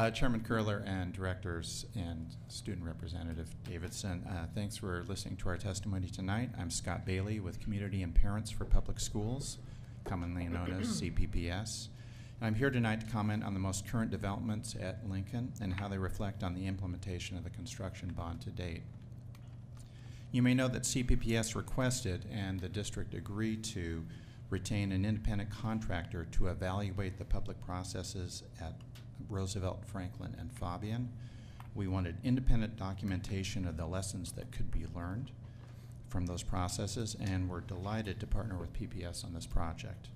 Chairman Curler and directors and student representative Davidson, thanks for listening to our testimony tonight. I'm Scott Bailey with Community and Parents for Public Schools, commonly known as CPPS. I'm here tonight to comment on the most current developments at Lincoln and how they reflect on the implementation of the construction bond to date. You may know that CPPS requested and the district agreed to retain an independent contractor to evaluate the public processes at Roosevelt, Franklin, and Fabian. We wanted independent documentation of the lessons that could be learned from those processes, and we're delighted to partner with PPS on this project.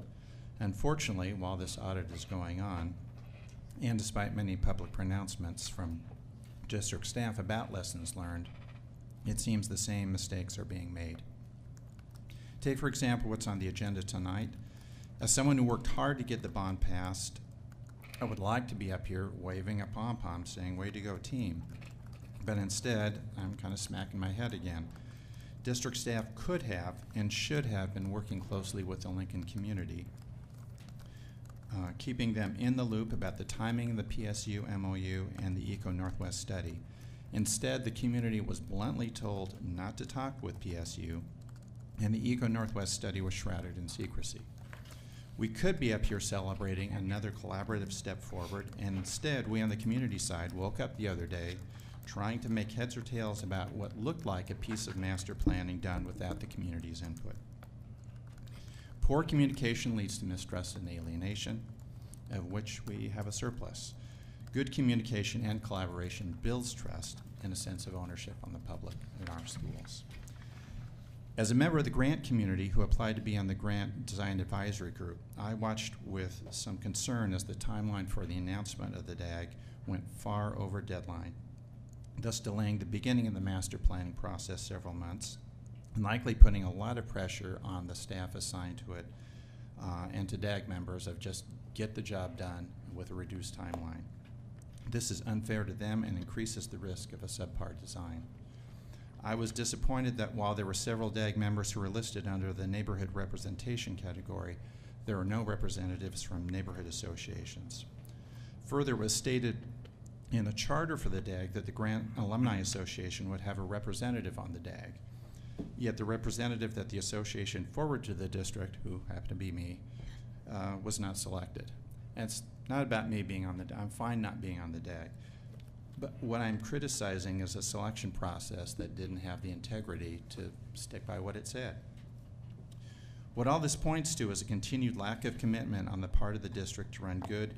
Unfortunately, while this audit is going on, and despite many public pronouncements from district staff about lessons learned, it seems the same mistakes are being made. Take, for example, what's on the agenda tonight. As someone who worked hard to get the bond passed, I would like to be up here waving a pom-pom saying, "Way to go, team." But instead, I'm kind of smacking my head again. District staff could have and should have been working closely with the Lincoln community, keeping them in the loop about the timing of the PSU MOU and the Eco Northwest study. Instead, the community was bluntly told not to talk with PSU, and the Eco Northwest study was shrouded in secrecy. We could be up here celebrating another collaborative step forward, and instead we on the community side woke up the other day trying to make heads or tails about what looked like a piece of master planning done without the community's input. Poor communication leads to mistrust and alienation, of which we have a surplus. Good communication and collaboration builds trust and a sense of ownership on the public in our schools. As a member of the grant community who applied to be on the Grant Design Advisory Group, I watched with some concern as the timeline for the announcement of the DAG went far over deadline, thus delaying the beginning of the master planning process several months, and likely putting a lot of pressure on the staff assigned to it and to DAG members of just get the job done with a reduced timeline. This is unfair to them and increases the risk of a subpar design. I was disappointed that while there were several DAG members who were listed under the neighborhood representation category, there were no representatives from neighborhood associations. Further, it was stated in the charter for the DAG that the Grant Alumni Association would have a representative on the DAG. Yet the representative that the association forwarded to the district, who happened to be me, was not selected. And it's not about me being on the DAG. I'm fine not being on the DAG. But what I'm criticizing is a selection process that didn't have the integrity to stick by what it said. What all this points to is a continued lack of commitment on the part of the district to run good,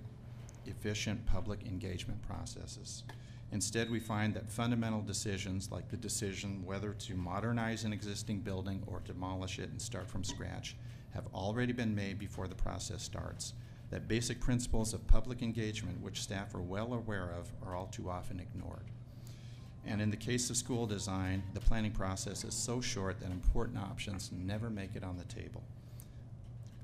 efficient public engagement processes. Instead, we find that fundamental decisions, like the decision whether to modernize an existing building or demolish it and start from scratch, have already been made before the process starts. That basic principles of public engagement, which staff are well aware of, are all too often ignored. And in the case of school design, the planning process is so short that important options never make it on the table.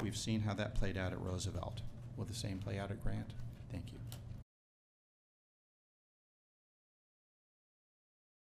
We've seen how that played out at Roosevelt. Will the same play out at Grant? Thank you.